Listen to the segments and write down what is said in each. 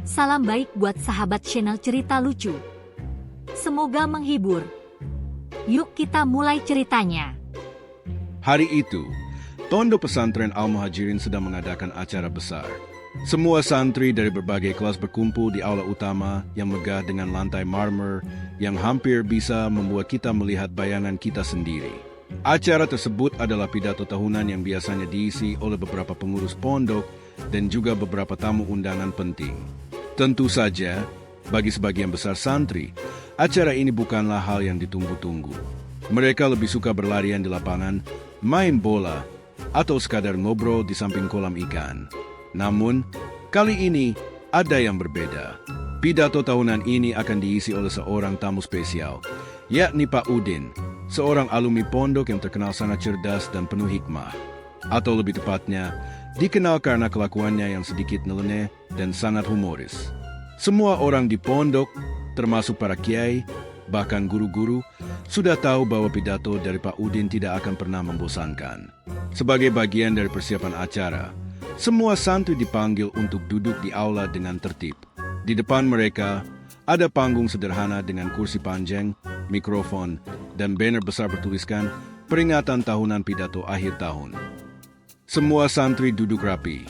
Salam baik buat sahabat channel cerita lucu. Semoga menghibur. Yuk kita mulai ceritanya. Hari itu, Pondok Pesantren Al-Muhajirin sedang mengadakan acara besar. Semua santri dari berbagai kelas berkumpul di aula utama yang megah dengan lantai marmer yang hampir bisa membuat kita melihat bayangan kita sendiri. Acara tersebut adalah pidato tahunan yang biasanya diisi oleh beberapa pengurus pondok dan juga beberapa tamu undangan penting. Tentu saja, bagi sebagian besar santri, acara ini bukanlah hal yang ditunggu-tunggu. Mereka lebih suka berlarian di lapangan, main bola, atau sekadar ngobrol di samping kolam ikan. Namun, kali ini ada yang berbeda. Pidato tahunan ini akan diisi oleh seorang tamu spesial, yakni Pak Udin, seorang alumni pondok yang terkenal sangat cerdas dan penuh hikmah. Atau lebih tepatnya, dikenal karena kelakuannya yang sedikit nyeleneh dan sangat humoris. Semua orang di pondok, termasuk para kiai, bahkan guru-guru, sudah tahu bahwa pidato dari Pak Udin tidak akan pernah membosankan. Sebagai bagian dari persiapan acara, semua santri dipanggil untuk duduk di aula dengan tertib. Di depan mereka, ada panggung sederhana dengan kursi panjang, mikrofon, dan banner besar bertuliskan peringatan tahunan pidato akhir tahun. Semua santri duduk rapi,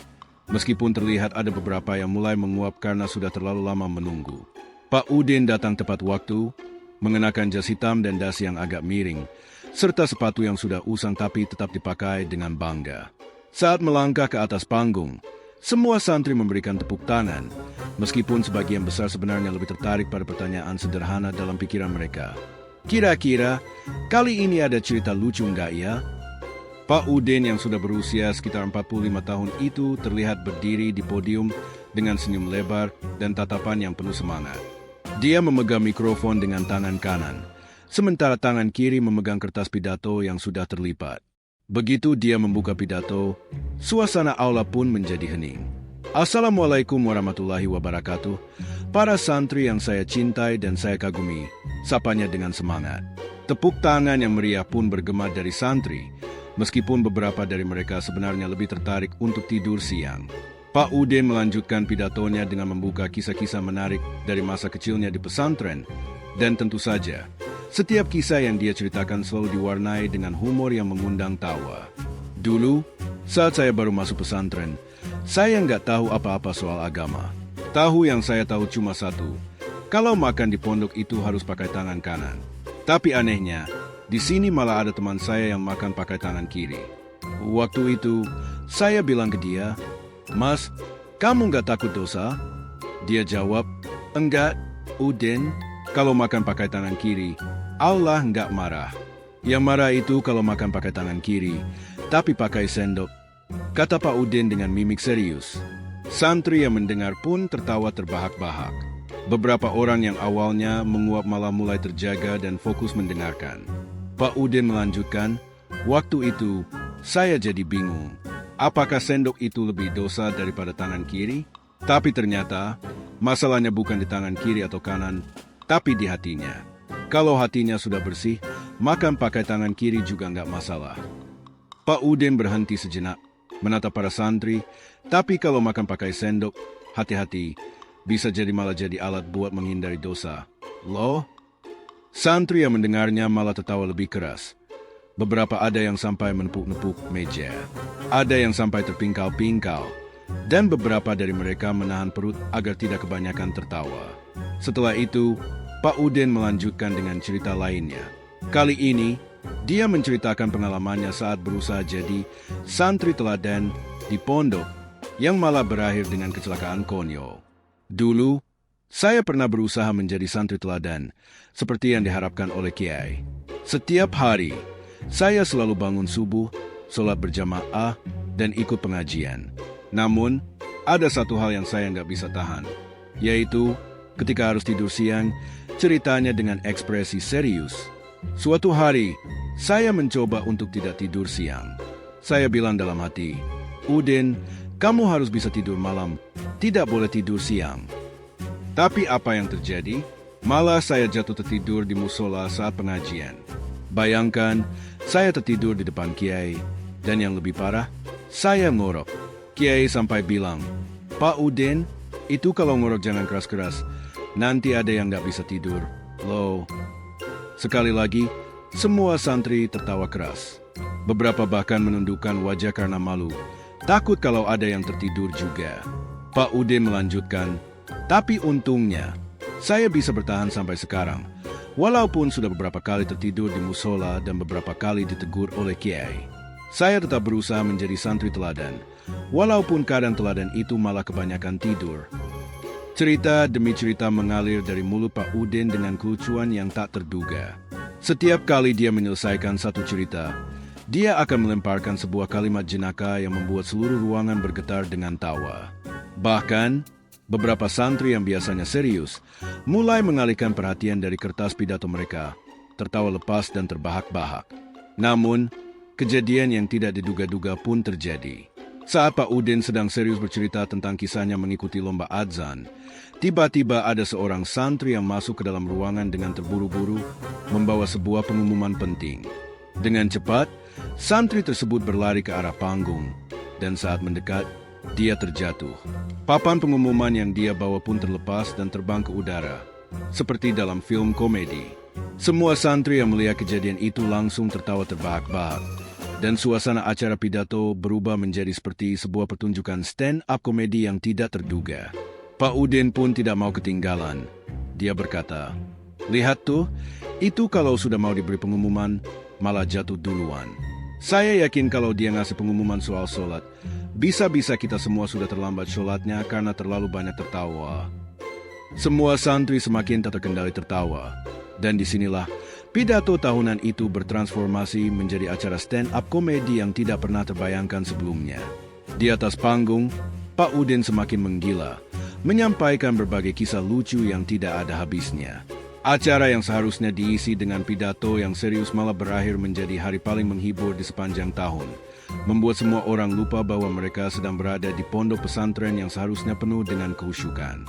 meskipun terlihat ada beberapa yang mulai menguap karena sudah terlalu lama menunggu. Pak Udin datang tepat waktu, mengenakan jas hitam dan dasi yang agak miring, serta sepatu yang sudah usang tapi tetap dipakai dengan bangga. Saat melangkah ke atas panggung, semua santri memberikan tepuk tangan, meskipun sebagian besar sebenarnya lebih tertarik pada pertanyaan sederhana dalam pikiran mereka. Kira-kira, kali ini ada cerita lucu nggak ya? Pak Udin yang sudah berusia sekitar 45 tahun itu terlihat berdiri di podium dengan senyum lebar dan tatapan yang penuh semangat. Dia memegang mikrofon dengan tangan kanan, sementara tangan kiri memegang kertas pidato yang sudah terlipat. Begitu dia membuka pidato, suasana aula pun menjadi hening. Assalamualaikum warahmatullahi wabarakatuh. Para santri yang saya cintai dan saya kagumi, sapanya dengan semangat. Tepuk tangan yang meriah pun bergema dari santri, meskipun beberapa dari mereka sebenarnya lebih tertarik untuk tidur siang. Pak Udin melanjutkan pidatonya dengan membuka kisah-kisah menarik dari masa kecilnya di pesantren, dan tentu saja, setiap kisah yang dia ceritakan selalu diwarnai dengan humor yang mengundang tawa. Dulu, saat saya baru masuk pesantren, saya nggak tahu apa-apa soal agama. Tahu yang saya tahu cuma satu, kalau makan di pondok itu harus pakai tangan kanan. Tapi anehnya, di sini malah ada teman saya yang makan pakai tangan kiri. Waktu itu, saya bilang ke dia, "Mas, kamu nggak takut dosa?" Dia jawab, "Enggak, Udin, kalau makan pakai tangan kiri, Allah nggak marah. Yang marah itu kalau makan pakai tangan kiri, tapi pakai sendok," kata Pak Udin dengan mimik serius. Santri yang mendengar pun tertawa terbahak-bahak. Beberapa orang yang awalnya menguap malah mulai terjaga dan fokus mendengarkan. Pak Udin melanjutkan, "Waktu itu, saya jadi bingung. Apakah sendok itu lebih dosa daripada tangan kiri? Tapi ternyata, masalahnya bukan di tangan kiri atau kanan, tapi di hatinya. Kalau hatinya sudah bersih, makan pakai tangan kiri juga nggak masalah." Pak Udin berhenti sejenak, menatap para santri, tapi kalau makan pakai sendok, hati-hati, bisa jadi malah jadi alat buat menghindari dosa. Loh? Santri yang mendengarnya malah tertawa lebih keras. Beberapa ada yang sampai menepuk-nepuk meja. Ada yang sampai terpingkal-pingkal. Dan beberapa dari mereka menahan perut agar tidak kebanyakan tertawa. Setelah itu, Pak Udin melanjutkan dengan cerita lainnya. Kali ini, dia menceritakan pengalamannya saat berusaha jadi santri teladan di pondok yang malah berakhir dengan kecelakaan konyol. Dulu, saya pernah berusaha menjadi santri teladan, seperti yang diharapkan oleh kiai. Setiap hari, saya selalu bangun subuh, sholat berjamaah, dan ikut pengajian. Namun, ada satu hal yang saya nggak bisa tahan, yaitu ketika harus tidur siang, ceritanya dengan ekspresi serius. Suatu hari, saya mencoba untuk tidak tidur siang. Saya bilang dalam hati, "Udin, kamu harus bisa tidur malam, tidak boleh tidur siang." Tapi apa yang terjadi? Malah saya jatuh tertidur di musola saat pengajian. Bayangkan, saya tertidur di depan kiai, dan yang lebih parah, saya ngorok. Kiai sampai bilang, "Pak Udin, Itu kalau ngorok jangan keras-keras. Nanti ada yang nggak bisa tidur. Loh. Sekali lagi, semua santri tertawa keras. Beberapa bahkan menundukkan wajah karena malu. Takut kalau ada yang tertidur juga. Pak Udin melanjutkan, tapi untungnya, saya bisa bertahan sampai sekarang. Walaupun sudah beberapa kali tertidur di musola dan beberapa kali ditegur oleh kiai. Saya tetap berusaha menjadi santri teladan. Walaupun keadaan teladan itu malah kebanyakan tidur. Cerita demi cerita mengalir dari mulut Pak Udin dengan kelucuan yang tak terduga. Setiap kali dia menyelesaikan satu cerita, dia akan melemparkan sebuah kalimat jenaka yang membuat seluruh ruangan bergetar dengan tawa. Bahkan, beberapa santri yang biasanya serius mulai mengalihkan perhatian dari kertas pidato mereka, tertawa lepas dan terbahak-bahak. Namun, kejadian yang tidak diduga-duga pun terjadi. Saat Pak Udin sedang serius bercerita tentang kisahnya mengikuti lomba adzan, tiba-tiba ada seorang santri yang masuk ke dalam ruangan dengan terburu-buru, membawa sebuah pengumuman penting. Dengan cepat, santri tersebut berlari ke arah panggung, dan saat mendekat, dia terjatuh. Papan pengumuman yang dia bawa pun terlepas dan terbang ke udara, seperti dalam film komedi. Semua santri yang melihat kejadian itu langsung tertawa terbahak-bahak, dan suasana acara pidato berubah menjadi seperti sebuah pertunjukan stand-up komedi yang tidak terduga. Pak Udin pun tidak mau ketinggalan. Dia berkata, "Lihat tuh, itu kalau sudah mau diberi pengumuman, malah jatuh duluan. Saya yakin kalau dia ngasih pengumuman soal sholat, bisa-bisa kita semua sudah terlambat sholatnya karena terlalu banyak tertawa." Semua santri semakin tak terkendali tertawa. Dan disinilah pidato tahunan itu bertransformasi menjadi acara stand-up komedi yang tidak pernah terbayangkan sebelumnya. Di atas panggung, Pak Udin semakin menggila, menyampaikan berbagai kisah lucu yang tidak ada habisnya. Acara yang seharusnya diisi dengan pidato yang serius malah berakhir menjadi hari paling menghibur di sepanjang tahun, membuat semua orang lupa bahwa mereka sedang berada di pondok pesantren yang seharusnya penuh dengan kehusyukan.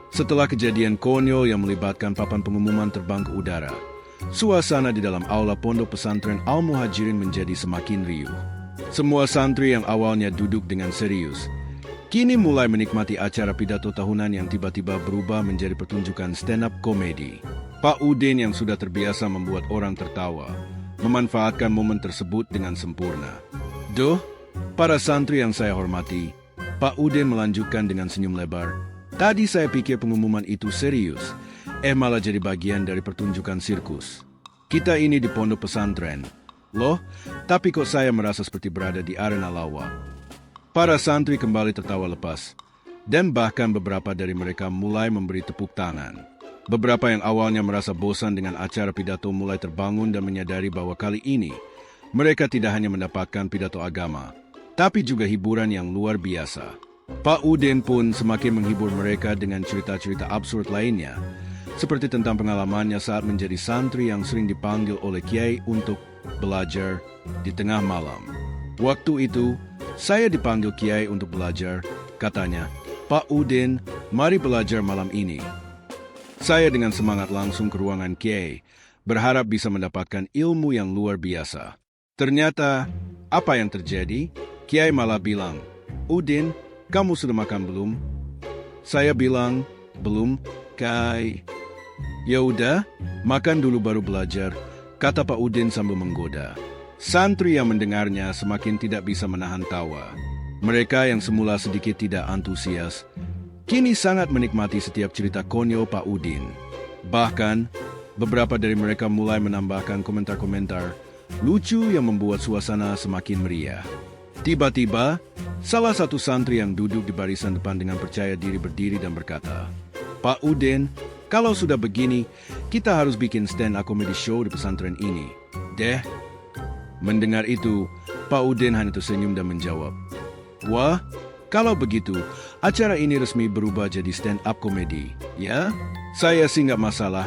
Setelah kejadian konyol yang melibatkan papan pengumuman terbang ke udara, suasana di dalam aula pondok pesantren Al-Muhajirin menjadi semakin riuh. Semua santri yang awalnya duduk dengan serius, kini mulai menikmati acara pidato tahunan yang tiba-tiba berubah menjadi pertunjukan stand-up komedi. Pak Udin yang sudah terbiasa membuat orang tertawa, memanfaatkan momen tersebut dengan sempurna. "Duh, para santri yang saya hormati," Pak Udin melanjutkan dengan senyum lebar, "tadi saya pikir pengumuman itu serius, malah jadi bagian dari pertunjukan sirkus. Kita ini di pondok pesantren. Loh, tapi kok saya merasa seperti berada di arena lawak." Para santri kembali tertawa lepas, dan bahkan beberapa dari mereka mulai memberi tepuk tangan. Beberapa yang awalnya merasa bosan dengan acara pidato mulai terbangun dan menyadari bahwa kali ini, mereka tidak hanya mendapatkan pidato agama, tapi juga hiburan yang luar biasa. Pak Udin pun semakin menghibur mereka dengan cerita-cerita absurd lainnya, seperti tentang pengalamannya saat menjadi santri yang sering dipanggil oleh kiai untuk belajar di tengah malam. "Waktu itu, saya dipanggil kiai untuk belajar," katanya. "Pak Udin, mari belajar malam ini." Saya dengan semangat langsung ke ruangan kiai, berharap bisa mendapatkan ilmu yang luar biasa. Ternyata, apa yang terjadi? Kiai malah bilang, "Udin, kamu sudah makan belum?" Saya bilang, "Belum, Kai." "Ya udah, makan dulu baru belajar," kata Pak Udin sambil menggoda. Santri yang mendengarnya semakin tidak bisa menahan tawa. Mereka yang semula sedikit tidak antusias, kini sangat menikmati setiap cerita konyol Pak Udin. Bahkan, beberapa dari mereka mulai menambahkan komentar-komentar lucu yang membuat suasana semakin meriah. Tiba-tiba, salah satu santri yang duduk di barisan depan dengan percaya diri berdiri dan berkata, "Pak Udin, kalau sudah begini, kita harus bikin stand-up comedy show di pesantren ini. Deh." Mendengar itu, Pak Udin hanya tersenyum dan menjawab, "Wah, kalau begitu, acara ini resmi berubah jadi stand-up komedi, ya? Saya sih nggak masalah.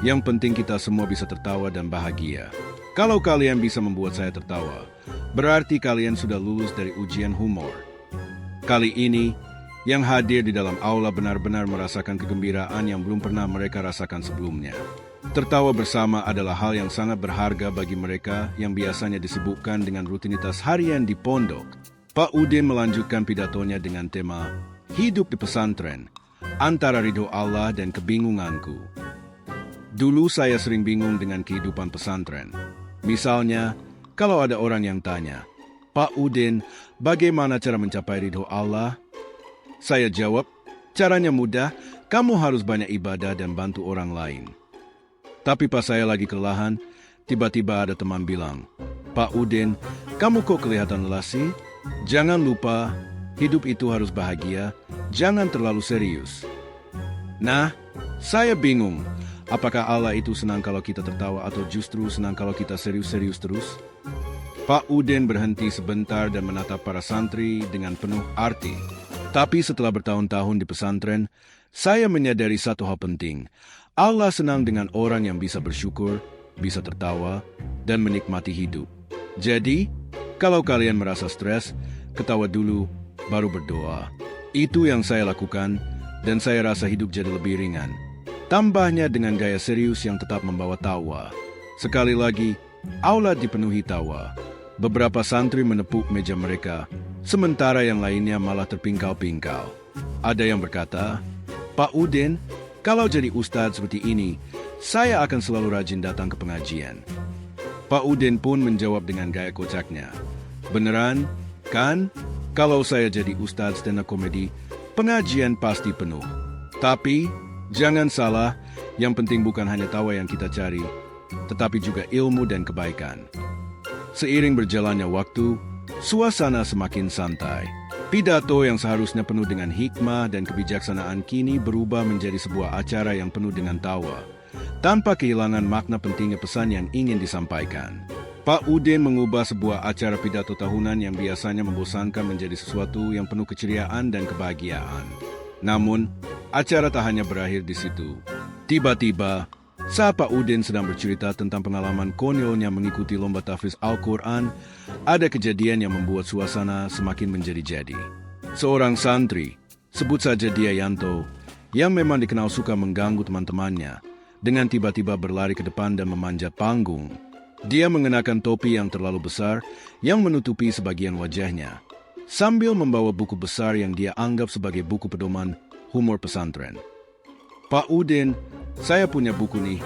Yang penting kita semua bisa tertawa dan bahagia. Kalau kalian bisa membuat saya tertawa, berarti kalian sudah lulus dari ujian humor." Kali ini, yang hadir di dalam aula benar-benar merasakan kegembiraan yang belum pernah mereka rasakan sebelumnya. Tertawa bersama adalah hal yang sangat berharga bagi mereka yang biasanya disibukkan dengan rutinitas harian di pondok. Pak Udin melanjutkan pidatonya dengan tema Hidup di Pesantren, antara ridho Allah dan kebingunganku. Dulu saya sering bingung dengan kehidupan pesantren. Misalnya, kalau ada orang yang tanya, "Pak Udin, bagaimana cara mencapai ridho Allah?" Saya jawab, "Caranya mudah, kamu harus banyak ibadah dan bantu orang lain." Tapi pas saya lagi kelelahan, tiba-tiba ada teman bilang, "Pak Udin, kamu kok kelihatan lelah sih? Jangan lupa, hidup itu harus bahagia, jangan terlalu serius." Nah, saya bingung. Apakah Allah itu senang kalau kita tertawa atau justru senang kalau kita serius-serius terus? Pak Udin berhenti sebentar dan menatap para santri dengan penuh arti. Tapi setelah bertahun-tahun di pesantren, saya menyadari satu hal penting. Allah senang dengan orang yang bisa bersyukur, bisa tertawa, dan menikmati hidup. Jadi, kalau kalian merasa stres, ketawa dulu, baru berdoa. Itu yang saya lakukan, dan saya rasa hidup jadi lebih ringan. Tambahnya dengan gaya serius yang tetap membawa tawa. Sekali lagi, aula dipenuhi tawa. Beberapa santri menepuk meja mereka, sementara yang lainnya malah terpingkal-pingkal. Ada yang berkata, "Pak Udin, kalau jadi ustadz seperti ini, saya akan selalu rajin datang ke pengajian." Pak Udin pun menjawab dengan gaya kocaknya, "Beneran, kan? Kalau saya jadi ustadz stand-up komedi, pengajian pasti penuh. Tapi, jangan salah, yang penting bukan hanya tawa yang kita cari, tetapi juga ilmu dan kebaikan." Seiring berjalannya waktu, suasana semakin santai. Pidato yang seharusnya penuh dengan hikmah dan kebijaksanaan kini berubah menjadi sebuah acara yang penuh dengan tawa, tanpa kehilangan makna pentingnya pesan yang ingin disampaikan. Pak Udin mengubah sebuah acara pidato tahunan yang biasanya membosankan menjadi sesuatu yang penuh keceriaan dan kebahagiaan. Namun, acara tak hanya berakhir di situ. Tiba-tiba, saat Pak Udin sedang bercerita tentang pengalaman konyolnya mengikuti lomba tahfiz Al-Quran, ada kejadian yang membuat suasana semakin menjadi-jadi. Seorang santri, sebut saja dia Yanto, yang memang dikenal suka mengganggu teman-temannya, dengan tiba-tiba berlari ke depan dan memanjat panggung. Dia mengenakan topi yang terlalu besar yang menutupi sebagian wajahnya, sambil membawa buku besar yang dia anggap sebagai buku pedoman humor pesantren. "Pak Udin, saya punya buku nih,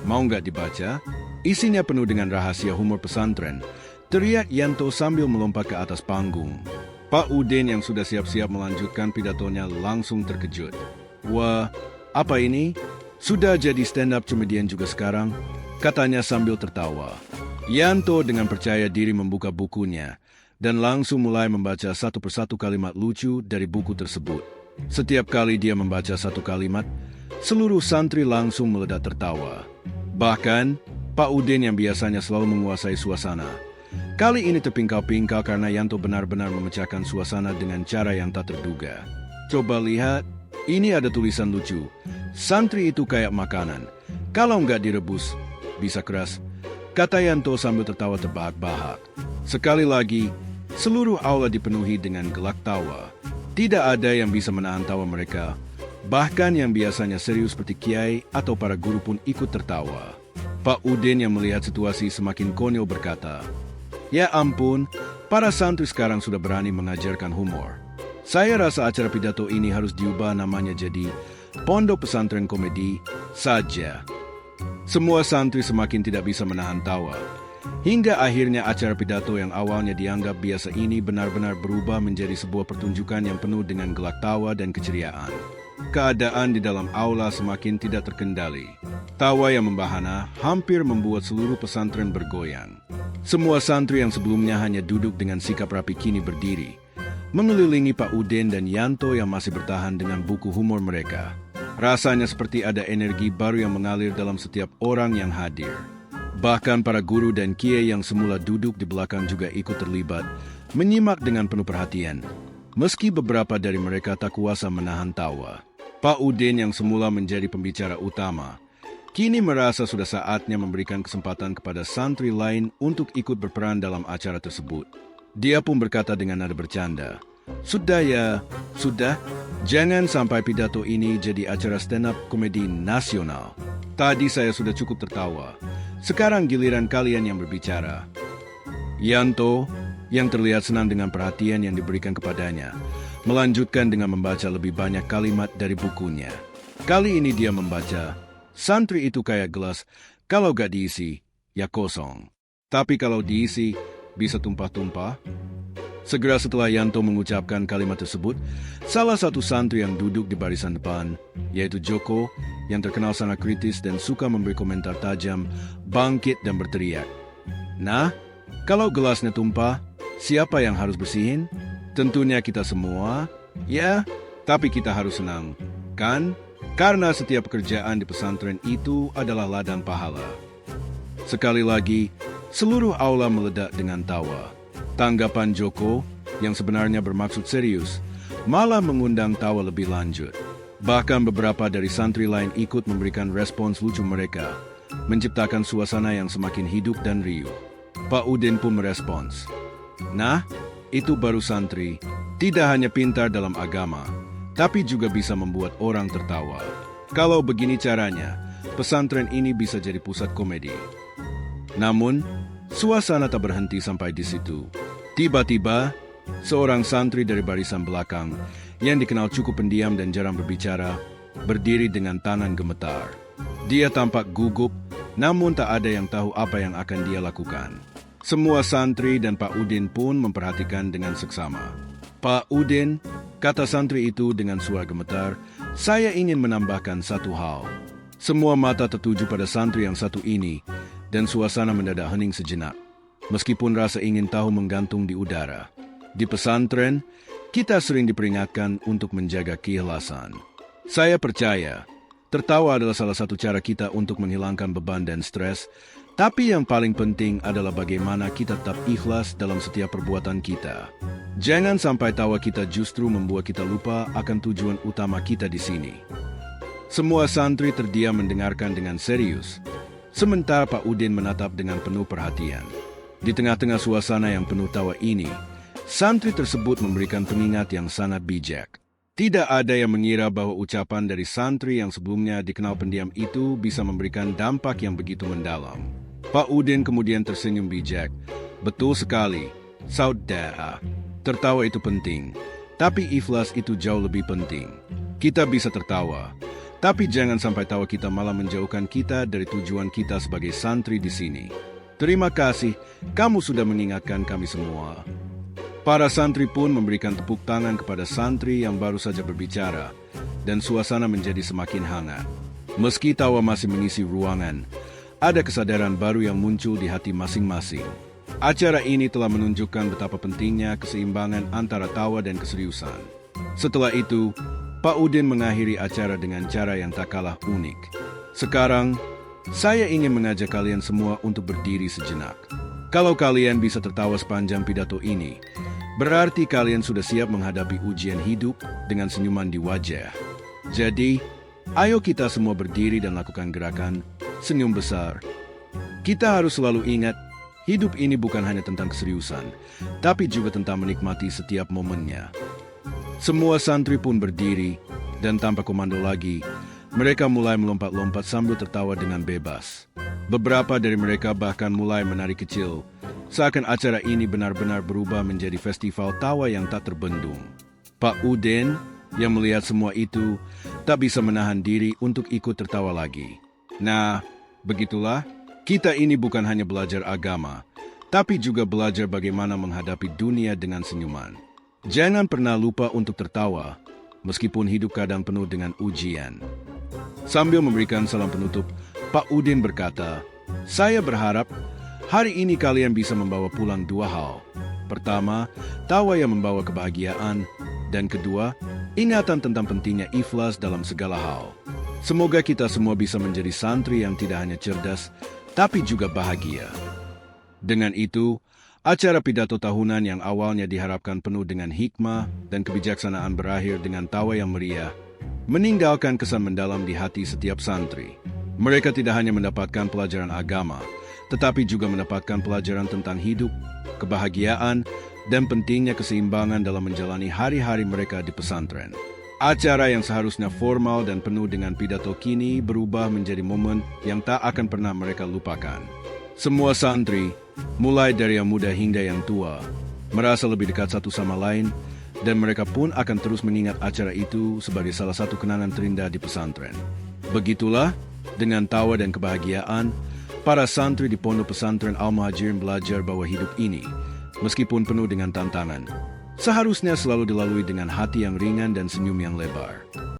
mau nggak dibaca? Isinya penuh dengan rahasia humor pesantren," teriak Yanto sambil melompat ke atas panggung. Pak Udin yang sudah siap-siap melanjutkan pidatonya langsung terkejut. "Wah, apa ini? Sudah jadi stand-up comedian juga sekarang?" katanya sambil tertawa. Yanto dengan percaya diri membuka bukunya dan langsung mulai membaca satu persatu kalimat lucu dari buku tersebut. Setiap kali dia membaca satu kalimat, seluruh santri langsung meledak tertawa. Bahkan, Pak Udin yang biasanya selalu menguasai suasana, kali ini terpingkal-pingkal karena Yanto benar-benar memecahkan suasana dengan cara yang tak terduga. "Coba lihat, ini ada tulisan lucu. Santri itu kayak makanan. Kalau nggak direbus, bisa keras," kata Yanto sambil tertawa terbahak-bahak. Sekali lagi, seluruh aula dipenuhi dengan gelak tawa. Tidak ada yang bisa menahan tawa mereka. Bahkan yang biasanya serius seperti kiai atau para guru pun ikut tertawa. Pak Udin yang melihat situasi semakin konyol berkata, "Ya ampun, para santri sekarang sudah berani mengajarkan humor. Saya rasa acara pidato ini harus diubah namanya jadi Pondok Pesantren Komedi saja." Semua santri semakin tidak bisa menahan tawa. Hingga akhirnya acara pidato yang awalnya dianggap biasa ini benar-benar berubah menjadi sebuah pertunjukan yang penuh dengan gelak tawa dan keceriaan. Keadaan di dalam aula semakin tidak terkendali. Tawa yang membahana hampir membuat seluruh pesantren bergoyang. Semua santri yang sebelumnya hanya duduk dengan sikap rapi kini berdiri, mengelilingi Pak Udin dan Yanto yang masih bertahan dengan buku humor mereka. Rasanya seperti ada energi baru yang mengalir dalam setiap orang yang hadir. Bahkan para guru dan kiai yang semula duduk di belakang juga ikut terlibat, menyimak dengan penuh perhatian. Meski beberapa dari mereka tak kuasa menahan tawa. Pak Udin yang semula menjadi pembicara utama, kini merasa sudah saatnya memberikan kesempatan kepada santri lain untuk ikut berperan dalam acara tersebut. Dia pun berkata dengan nada bercanda, "Sudah ya, sudah. Jangan sampai pidato ini jadi acara stand-up komedi nasional. Tadi saya sudah cukup tertawa. Sekarang giliran kalian yang berbicara." Yanto, yang terlihat senang dengan perhatian yang diberikan kepadanya, melanjutkan dengan membaca lebih banyak kalimat dari bukunya. Kali ini dia membaca, "Santri itu kayak gelas, kalau gak diisi, ya kosong. Tapi kalau diisi, bisa tumpah-tumpah." Segera setelah Yanto mengucapkan kalimat tersebut, salah satu santri yang duduk di barisan depan, yaitu Joko, yang terkenal sangat kritis dan suka memberi komentar tajam, bangkit dan berteriak, "Nah, kalau gelasnya tumpah, siapa yang harus bersihin? Tentunya kita semua. Ya, tapi kita harus senang, kan? Karena setiap pekerjaan di pesantren itu adalah ladang pahala." Sekali lagi, seluruh aula meledak dengan tawa. Tanggapan Joko, yang sebenarnya bermaksud serius, malah mengundang tawa lebih lanjut. Bahkan beberapa dari santri lain ikut memberikan respons lucu mereka, menciptakan suasana yang semakin hidup dan riuh. Pak Udin pun merespons, "Nah, itu baru santri, tidak hanya pintar dalam agama, tapi juga bisa membuat orang tertawa. Kalau begini caranya, pesantren ini bisa jadi pusat komedi." Namun, suasana tak berhenti sampai di situ. Tiba-tiba, seorang santri dari barisan belakang, yang dikenal cukup pendiam dan jarang berbicara, berdiri dengan tangan gemetar. Dia tampak gugup, namun tak ada yang tahu apa yang akan dia lakukan. Semua santri dan Pak Udin pun memperhatikan dengan seksama. "Pak Udin," kata santri itu dengan suara gemetar, "saya ingin menambahkan satu hal." Semua mata tertuju pada santri yang satu ini, dan suasana mendadak hening sejenak. Meskipun rasa ingin tahu menggantung di udara. Di pesantren, kita sering diperingatkan untuk menjaga keikhlasan. Saya percaya, tertawa adalah salah satu cara kita untuk menghilangkan beban dan stres, tapi yang paling penting adalah bagaimana kita tetap ikhlas dalam setiap perbuatan kita. Jangan sampai tawa kita justru membuat kita lupa akan tujuan utama kita di sini. Semua santri terdiam mendengarkan dengan serius, sementara Pak Udin menatap dengan penuh perhatian. Di tengah-tengah suasana yang penuh tawa ini, santri tersebut memberikan pengingat yang sangat bijak. Tidak ada yang mengira bahwa ucapan dari santri yang sebelumnya dikenal pendiam itu bisa memberikan dampak yang begitu mendalam. Pak Udin kemudian tersenyum bijak. "Betul sekali, saudara. Tertawa itu penting, tapi ikhlas itu jauh lebih penting. Kita bisa tertawa, tapi jangan sampai tawa kita malah menjauhkan kita dari tujuan kita sebagai santri di sini. Terima kasih, kamu sudah mengingatkan kami semua." Para santri pun memberikan tepuk tangan kepada santri yang baru saja berbicara, dan suasana menjadi semakin hangat. Meski tawa masih mengisi ruangan, ada kesadaran baru yang muncul di hati masing-masing. Acara ini telah menunjukkan betapa pentingnya keseimbangan antara tawa dan keseriusan. Setelah itu, Pak Udin mengakhiri acara dengan cara yang tak kalah unik. "Sekarang, saya ingin mengajak kalian semua untuk berdiri sejenak. Kalau kalian bisa tertawa sepanjang pidato ini, berarti kalian sudah siap menghadapi ujian hidup dengan senyuman di wajah. Jadi, ayo kita semua berdiri dan lakukan gerakan senyum besar. Kita harus selalu ingat, hidup ini bukan hanya tentang keseriusan, tapi juga tentang menikmati setiap momennya." Semua santri pun berdiri, dan tanpa komando lagi, mereka mulai melompat-lompat sambil tertawa dengan bebas. Beberapa dari mereka bahkan mulai menari kecil, seakan acara ini benar-benar berubah menjadi festival tawa yang tak terbendung. Pak Udin, yang melihat semua itu, tak bisa menahan diri untuk ikut tertawa lagi. "Nah, begitulah, kita ini bukan hanya belajar agama, tapi juga belajar bagaimana menghadapi dunia dengan senyuman. Jangan pernah lupa untuk tertawa, meskipun hidup kadang penuh dengan ujian." Sambil memberikan salam penutup, Pak Udin berkata, "Saya berharap hari ini kalian bisa membawa pulang dua hal. Pertama, tawa yang membawa kebahagiaan, dan kedua, ingatan tentang pentingnya ikhlas dalam segala hal. Semoga kita semua bisa menjadi santri yang tidak hanya cerdas, tapi juga bahagia." Dengan itu, acara pidato tahunan yang awalnya diharapkan penuh dengan hikmah dan kebijaksanaan berakhir dengan tawa yang meriah, meninggalkan kesan mendalam di hati setiap santri. Mereka tidak hanya mendapatkan pelajaran agama, tetapi juga mendapatkan pelajaran tentang hidup, kebahagiaan, dan pentingnya keseimbangan dalam menjalani hari-hari mereka di pesantren. Acara yang seharusnya formal dan penuh dengan pidato kini berubah menjadi momen yang tak akan pernah mereka lupakan. Semua santri, mulai dari yang muda hingga yang tua, merasa lebih dekat satu sama lain dan mereka pun akan terus mengingat acara itu sebagai salah satu kenangan terindah di pesantren. Begitulah, dengan tawa dan kebahagiaan, para santri di Pondok Pesantren Al-Muhajirin belajar bahwa hidup ini, meskipun penuh dengan tantangan, seharusnya selalu dilalui dengan hati yang ringan dan senyum yang lebar.